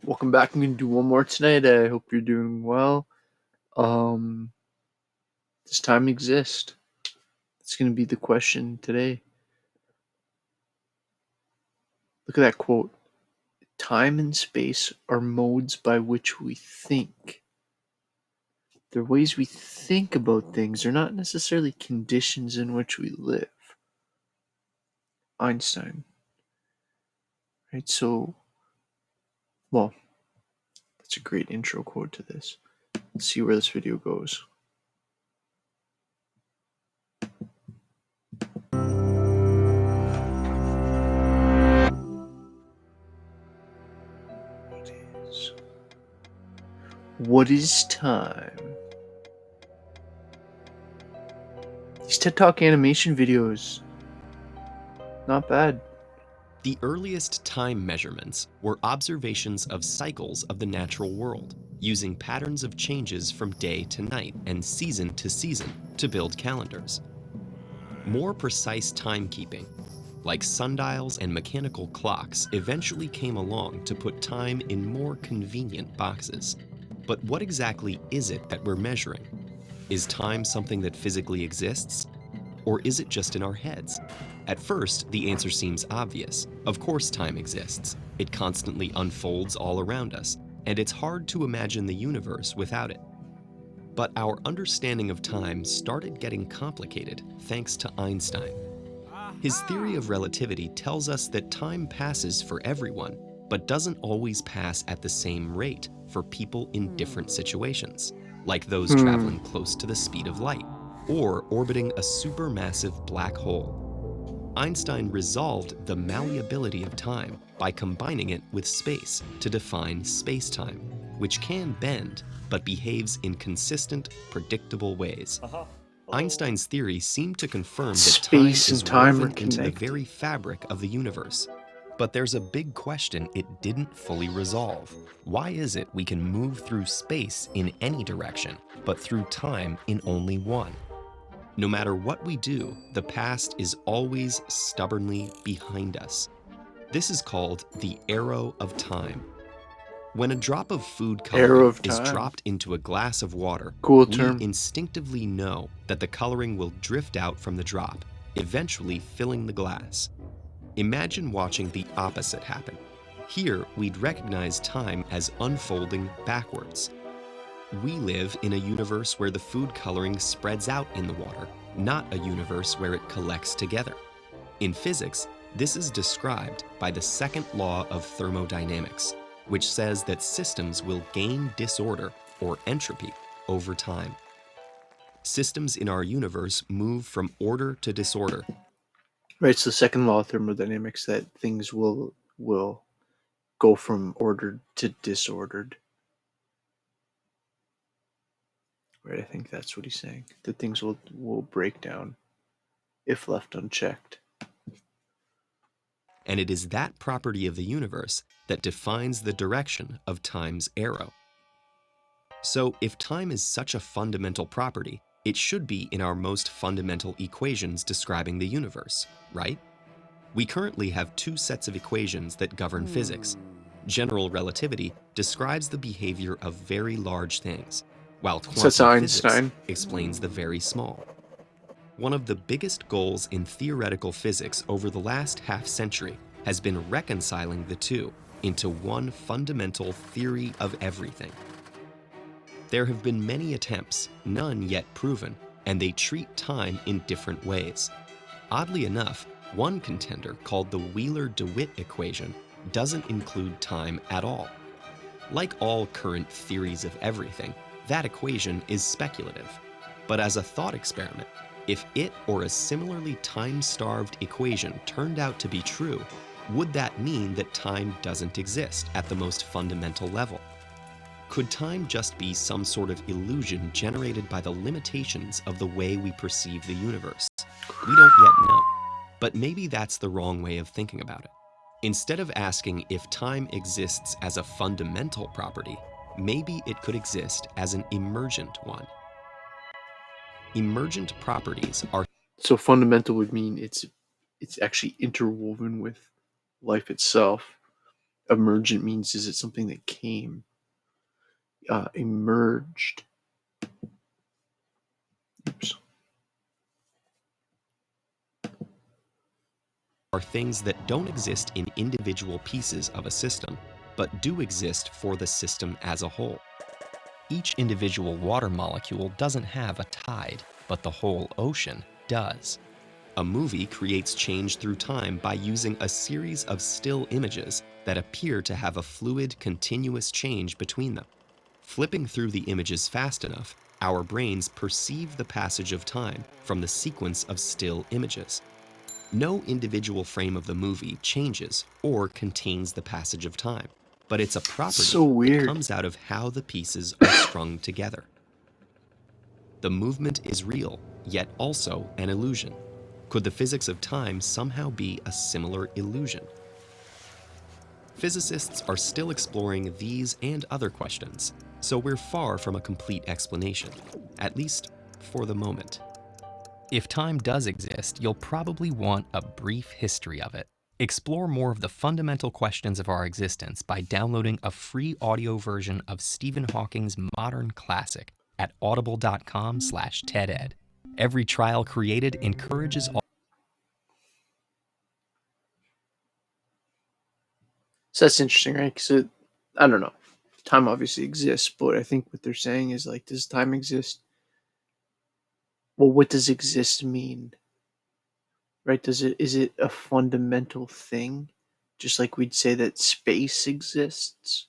Welcome back. I'm going to do one more tonight. I hope you're doing well. Does time exist? That's going to be the question today. Look at that quote. Time and space are modes by which we think. They're ways we think about things. They're not necessarily conditions in which we live. Einstein. Right? So, well, that's a great intro quote to this. Let's see where this video goes. What is time? These TED Talk animation videos, not bad. The earliest time measurements were observations of cycles of the natural world, using patterns of changes from day to night and season to season to build calendars. More precise timekeeping, like sundials and mechanical clocks, eventually came along to put time in more convenient boxes. But what exactly is it that we're measuring? Is time something that physically exists? Or is it just in our heads? At first, the answer seems obvious. Of course time exists. It constantly unfolds all around us, and it's hard to imagine the universe without it. But our understanding of time started getting complicated thanks to Einstein. His theory of relativity tells us that time passes for everyone, but doesn't always pass at the same rate for people in different situations, like those traveling close to the speed of light or orbiting a supermassive black hole. Einstein resolved the malleability of time by combining it with space to define space-time, which can bend but behaves in consistent, predictable ways. Einstein's theory seemed to confirm that time Space is and time are woven into the connected. very fabric of the universe. But there's a big question it didn't fully resolve. Why is it we can move through space in any direction, but through time in only one? No matter what we do, the past is always stubbornly behind us. This is called the arrow of time. When a drop of food Arrow coloring of is time. dropped into a glass of water, Cool we term. instinctively know that the coloring will drift out from the drop, eventually filling the glass. Imagine watching the opposite happen. Here, we'd recognize time as unfolding backwards. We live in a universe where the food coloring spreads out in the water, not a universe where it collects together. In physics, this is described by the second law of thermodynamics, which says that systems will gain disorder or entropy over time. Systems in our universe move from order to disorder. Right, it's the second law of thermodynamics that things will go from ordered to disordered. Right, I think that's what he's saying. That things will break down if left unchecked. And it is that property of the universe that defines the direction of time's arrow. So if time is such a fundamental property, it should be in our most fundamental equations describing the universe, right? We currently have two sets of equations that govern physics. General relativity describes the behavior of very large things, while So that's quantum physics Einstein. explains the very small. One of the biggest goals in theoretical physics over the last half-century has been reconciling the two into one fundamental theory of everything. There have been many attempts, none yet proven, and they treat time in different ways. Oddly enough, one contender, called the Wheeler-DeWitt equation, doesn't include time at all. Like all current theories of everything, that equation is speculative. But as a thought experiment, if it or a similarly time-starved equation turned out to be true, would that mean that time doesn't exist at the most fundamental level? Could time just be some sort of illusion generated by the limitations of the way we perceive the universe? We don't yet know, but maybe that's the wrong way of thinking about it. Instead of asking if time exists as a fundamental property, maybe it could exist as an emergent one. Emergent properties are So fundamental would mean it's actually interwoven with life itself, emergent means, is it something that came, emerged? Oops. Are things that don't exist in individual pieces of a system, but do exist for the system as a whole. Each individual water molecule doesn't have a tide, but the whole ocean does. A movie creates change through time by using a series of still images that appear to have a fluid, continuous change between them. Flipping through the images fast enough, our brains perceive the passage of time from the sequence of still images. No individual frame of the movie changes or contains the passage of time, but it's a property So that weird. comes out of how the pieces are strung together. The movement is real, yet also an illusion. Could the physics of time somehow be a similar illusion? Physicists are still exploring these and other questions, so we're far from a complete explanation, at least for the moment. If time does exist, you'll probably want a brief history of it. Explore more of the fundamental questions of our existence by downloading a free audio version of Stephen Hawking's modern classic at audible.com/TEDEd. Every trial created encourages all. So that's interesting, right? Because I don't know. Time obviously exists, but I think what they're saying is like, does time exist? Well, what does exist mean? Right? Is it a fundamental thing? Just like we'd say that space exists?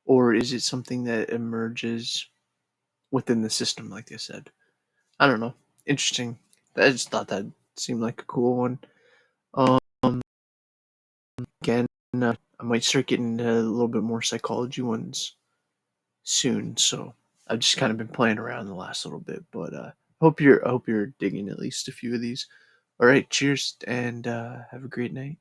Or is it something that emerges within the system, like I said? I don't know. Interesting. I just thought that seemed like a cool one. Um, Again, I might start getting into a little bit more psychology ones soon. So I've just kind of been playing around the last little bit, but I hope you're digging at least a few of these. All right, cheers, and have a great night.